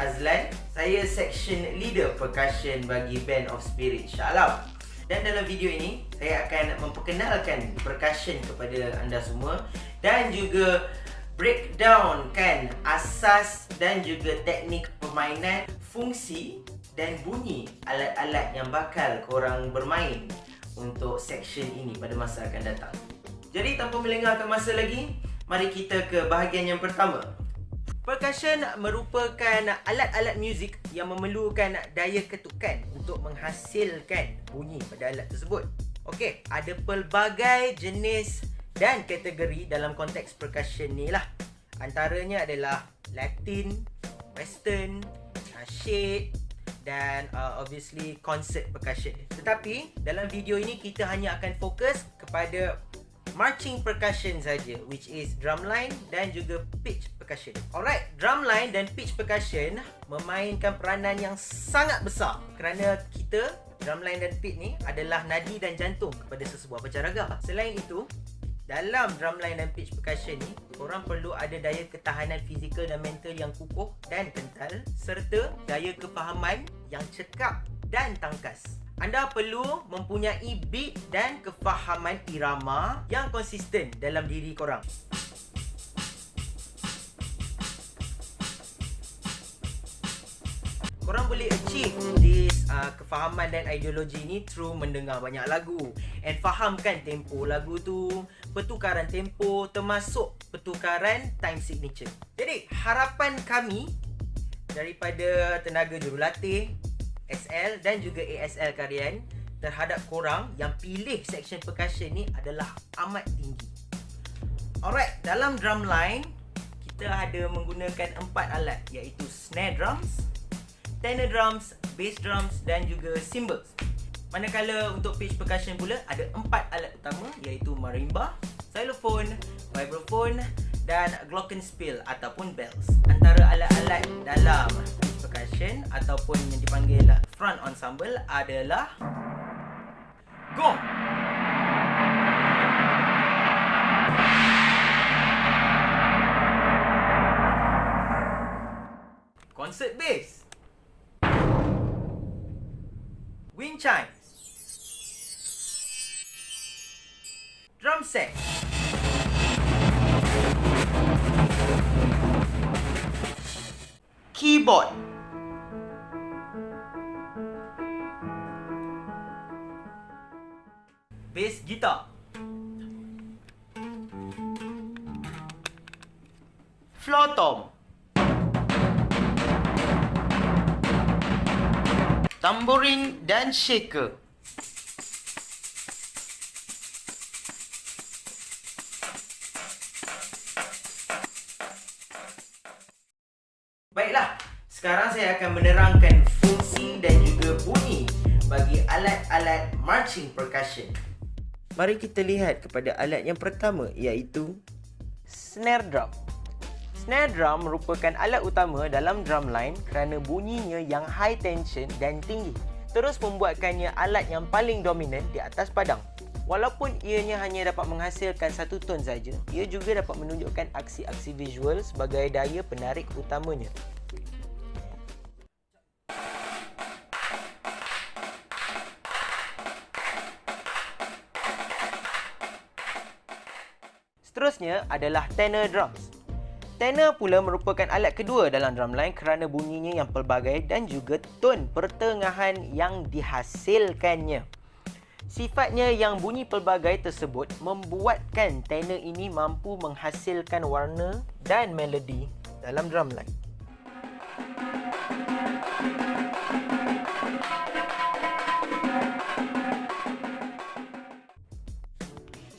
Azlan. Saya section leader percussion bagi Band of Spirit Shah Alam. Dan dalam video ini, saya akan memperkenalkan percussion kepada anda semua dan juga breakdown kan asas dan juga teknik permainan, fungsi dan bunyi alat-alat yang bakal korang bermain untuk section ini pada masa akan datang. Jadi tanpa melengahkan masa lagi, mari kita ke bahagian yang pertama. Percussion merupakan alat-alat muzik yang memerlukan daya ketukan untuk menghasilkan bunyi pada alat tersebut. Okey, ada pelbagai jenis dan kategori dalam konteks percussion ni lah. Antaranya adalah Latin, Western, shade dan obviously concert percussion. Tetapi dalam video ini kita hanya akan fokus kepada marching percussion saja, which is drumline dan juga pitch percussion. Alright, drumline dan pitch percussion memainkan peranan yang sangat besar kerana kita, drumline dan pitch ni adalah nadi dan jantung kepada sesebuah pencaragah. Selain itu, dalam drumline dan pitch percussion ni, korang perlu ada daya ketahanan fizikal dan mental yang kukuh dan kental serta daya kefahaman yang cekap dan tangkas. Anda perlu mempunyai beat dan kefahaman irama yang konsisten dalam diri korang. Korang boleh achieve this kefahaman dan ideologi ni through mendengar banyak lagu and fahamkan tempo lagu tu, pertukaran tempo termasuk pertukaran time signature. Jadi harapan kami daripada tenaga jurulatih SL dan juga ASL kalian terhadap korang yang pilih section percussion ni adalah amat tinggi. Alright, dalam drumline kita ada menggunakan 4 alat iaitu snare drums, tenor drums, bass drums dan juga cymbals. Manakala untuk pitch percussion pula ada 4 alat utama iaitu marimba, xylophone, vibraphone dan glockenspiel ataupun bells. Antara alat-alat dalam percussion ataupun yang dipanggil front ensemble adalah gong, concert bass, wind chimes, drum set, keyboard, bass gitar, floor tom, tamborin dan shaker. Baiklah, sekarang saya akan menerangkan fungsi dan juga bunyi bagi alat-alat marching percussion. Mari kita lihat kepada alat yang pertama iaitu snare drum. Snare drum merupakan alat utama dalam drumline kerana bunyinya yang high tension dan tinggi, terus membuatkannya alat yang paling dominan di atas padang. Walaupun ianya hanya dapat menghasilkan satu ton saja, ia juga dapat menunjukkan aksi-aksi visual sebagai daya penarik utamanya. Seterusnya adalah tenor drums. Tenor pula merupakan alat kedua dalam drumline kerana bunyinya yang pelbagai dan juga ton pertengahan yang dihasilkannya. Sifatnya yang bunyi pelbagai tersebut membuatkan tenor ini mampu menghasilkan warna dan melodi dalam drumline.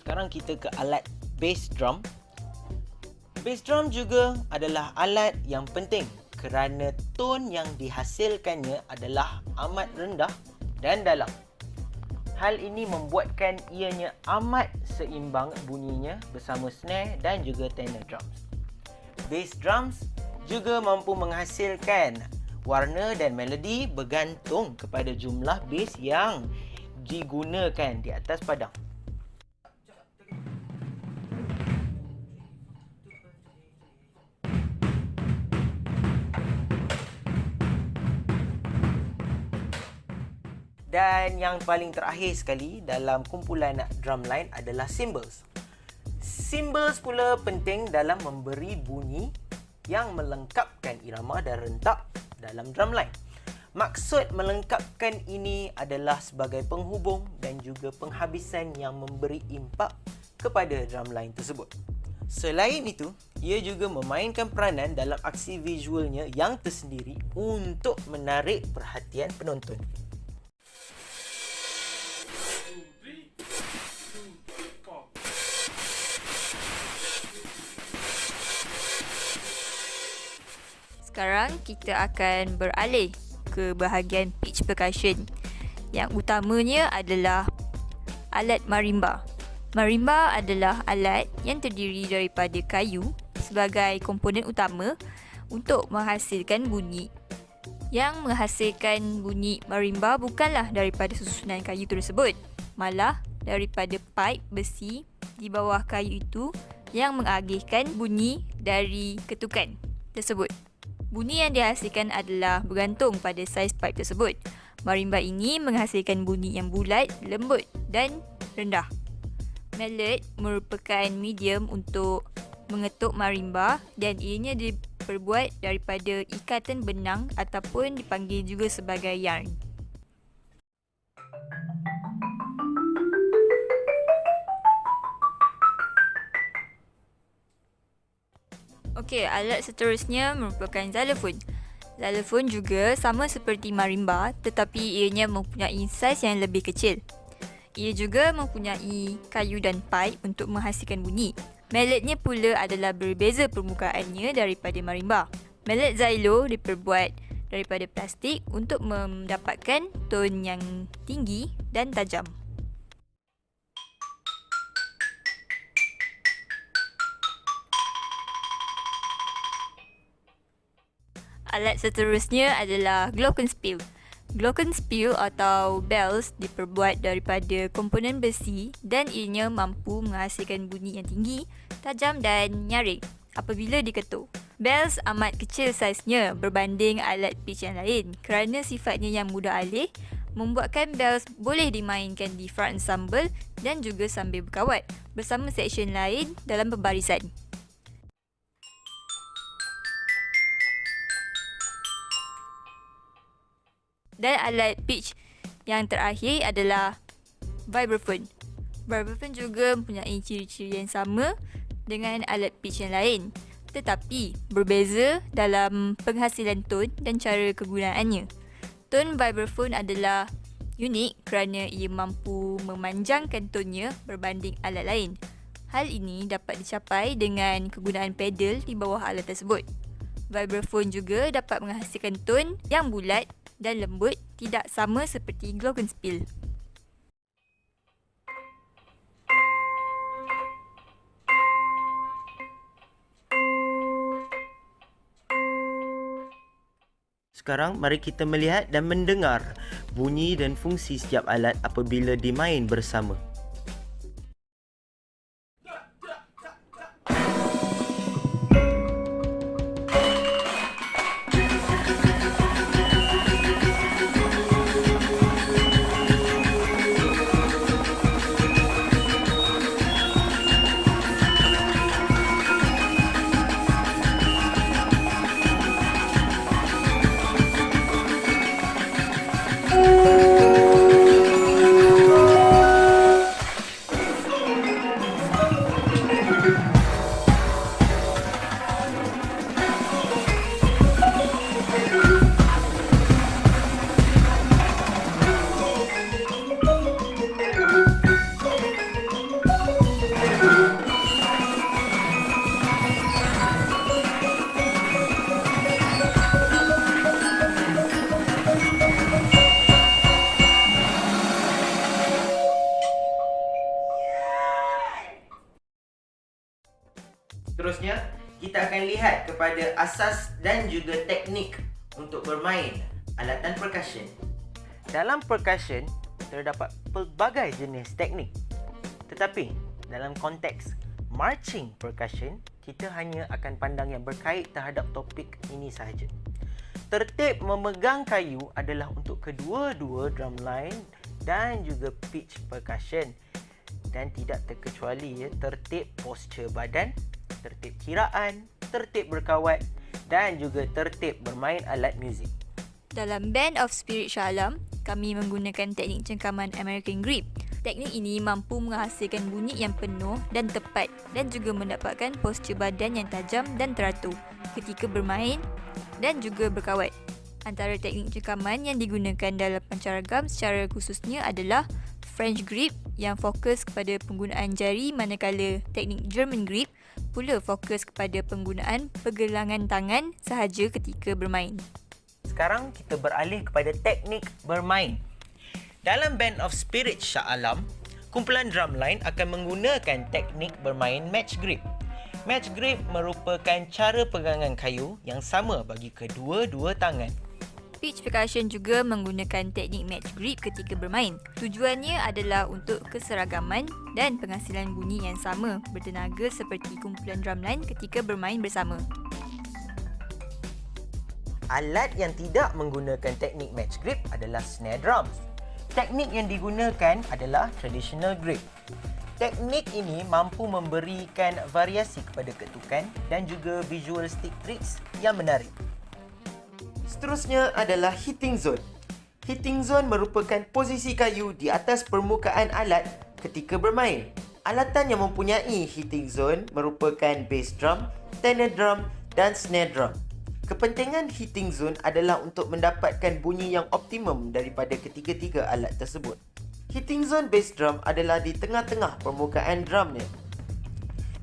Sekarang kita ke alat bass drum. Bass drum juga adalah alat yang penting kerana ton yang dihasilkannya adalah amat rendah dan dalam. Hal ini membuatkan ianya amat seimbang bunyinya bersama snare dan juga tenor drums. Bass drums juga mampu menghasilkan warna dan melodi bergantung kepada jumlah bass yang digunakan di atas padang. Dan yang paling terakhir sekali dalam kumpulan drumline adalah cymbals. Cymbals pula penting dalam memberi bunyi yang melengkapkan irama dan rentak dalam drumline. Maksud melengkapkan ini adalah sebagai penghubung dan juga penghabisan yang memberi impak kepada drumline tersebut. Selain itu, ia juga memainkan peranan dalam aksi visualnya yang tersendiri untuk menarik perhatian penonton. Sekarang kita akan beralih ke bahagian pitch percussion. Yang utamanya adalah alat marimba. Marimba adalah alat yang terdiri daripada kayu sebagai komponen utama untuk menghasilkan bunyi. Yang menghasilkan bunyi marimba bukanlah daripada susunan kayu tersebut, malah daripada pipe besi di bawah kayu itu yang mengagihkan bunyi dari ketukan tersebut. Bunyi yang dihasilkan adalah bergantung pada saiz pipe tersebut. Marimba ini menghasilkan bunyi yang bulat, lembut dan rendah. Mallet merupakan medium untuk mengetuk marimba dan ianya diperbuat daripada ikatan benang ataupun dipanggil juga sebagai yarn. Okey, alat seterusnya merupakan xylophone. Xylophone juga sama seperti marimba tetapi ianya mempunyai saiz yang lebih kecil. Ia juga mempunyai kayu dan pipe untuk menghasilkan bunyi. Malletnya pula adalah berbeza permukaannya daripada marimba. Mallet xylo diperbuat daripada plastik untuk mendapatkan tone yang tinggi dan tajam. Alat seterusnya adalah glockenspiel. Glockenspiel atau bells diperbuat daripada komponen besi dan ianya mampu menghasilkan bunyi yang tinggi, tajam dan nyaring apabila diketuk. Bells amat kecil saiznya berbanding alat pitch yang lain kerana sifatnya yang mudah alih membuatkan bells boleh dimainkan di front ensemble dan juga sambil berkawat bersama seksyen lain dalam pembarisan. Dan alat pitch yang terakhir adalah vibraphone. Vibraphone juga mempunyai ciri-ciri yang sama dengan alat pitch yang lain, tetapi berbeza dalam penghasilan tone dan cara kegunaannya. Tone vibraphone adalah unik kerana ia mampu memanjangkan tonenya berbanding alat lain. Hal ini dapat dicapai dengan kegunaan pedal di bawah alat tersebut. Vibraphone juga dapat menghasilkan tone yang bulat dan lembut, tidak sama seperti glockenspiel. Sekarang mari kita melihat dan mendengar bunyi dan fungsi setiap alat apabila dimain bersama. Seterusnya, kita akan lihat kepada asas dan juga teknik untuk bermain alatan percussion. Dalam percussion, terdapat pelbagai jenis teknik. Tetapi, dalam konteks marching percussion, kita hanya akan pandang yang berkait terhadap topik ini sahaja. Tertib memegang kayu adalah untuk kedua-dua drumline dan juga pitch percussion. Dan tidak terkecuali tertib posture badan, tertib kiraan, tertib berkawat dan juga tertib bermain alat muzik. Dalam Band of Spirit Shah Alam, kami menggunakan teknik cengkaman American Grip. Teknik ini mampu menghasilkan bunyi yang penuh dan tepat dan juga mendapatkan postur badan yang tajam dan teratur ketika bermain dan juga berkawat. Antara teknik cengkaman yang digunakan dalam pancaragam secara khususnya adalah French Grip yang fokus kepada penggunaan jari, manakala teknik German Grip pula fokus kepada penggunaan pergelangan tangan sahaja ketika bermain. Sekarang kita beralih kepada teknik bermain. Dalam Band of Spirit Shah Alam, kumpulan drumline akan menggunakan teknik bermain match grip. Match grip merupakan cara pegangan kayu yang sama bagi kedua-dua tangan. Pitch percussion juga menggunakan teknik match grip ketika bermain. Tujuannya adalah untuk keseragaman dan penghasilan bunyi yang sama bertenaga seperti kumpulan drumline ketika bermain bersama. Alat yang tidak menggunakan teknik match grip adalah snare drums. Teknik yang digunakan adalah traditional grip. Teknik ini mampu memberikan variasi kepada ketukan dan juga visual stick tricks yang menarik. Seterusnya adalah hitting zone. Hitting zone merupakan posisi kayu di atas permukaan alat ketika bermain. Alatan yang mempunyai hitting zone merupakan bass drum, tenor drum dan snare drum. Kepentingan hitting zone adalah untuk mendapatkan bunyi yang optimum daripada ketiga-tiga alat tersebut. Hitting zone bass drum adalah di tengah-tengah permukaan drumnya.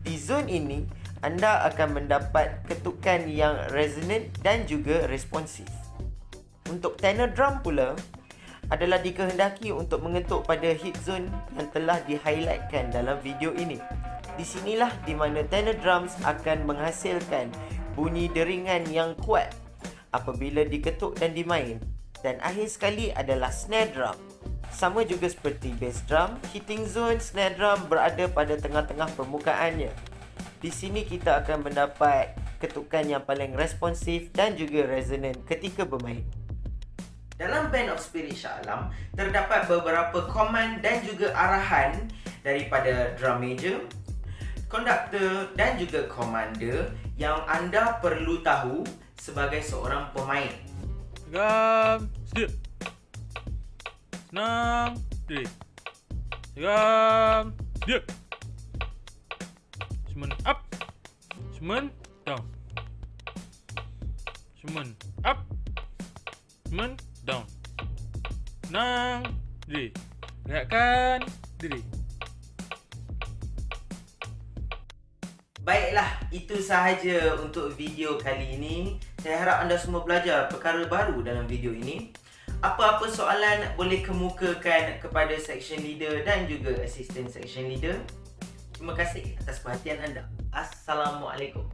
Di zone ini, anda akan mendapat ketukan yang resonant dan juga responsif. Untuk tenor drum pula, adalah dikehendaki untuk mengetuk pada hit zone yang telah di-highlightkan dalam video ini. Di sinilah di mana tenor drums akan menghasilkan bunyi deringan yang kuat apabila diketuk dan dimain. Dan akhir sekali adalah snare drum. Sama juga seperti bass drum, hitting zone snare drum berada pada tengah-tengah permukaannya. Di sini kita akan mendapat ketukan yang paling responsif dan juga resonant ketika bermain. Dalam Band of Spirit Shah Alam, terdapat beberapa command dan juga arahan daripada drum major, conductor dan juga commander yang anda perlu tahu sebagai seorang pemain. Tegam, sedia. Senang, diri. Tegam, sedia. Semen up, semen down. Semen up, semen down. Senang, diri. Rehatkan diri. Baiklah, itu sahaja untuk video kali ini. Saya harap anda semua belajar perkara baru dalam video ini. Apa-apa soalan boleh kemukakan kepada section leader dan juga assistant section leader. Terima kasih atas perhatian anda. Assalamualaikum.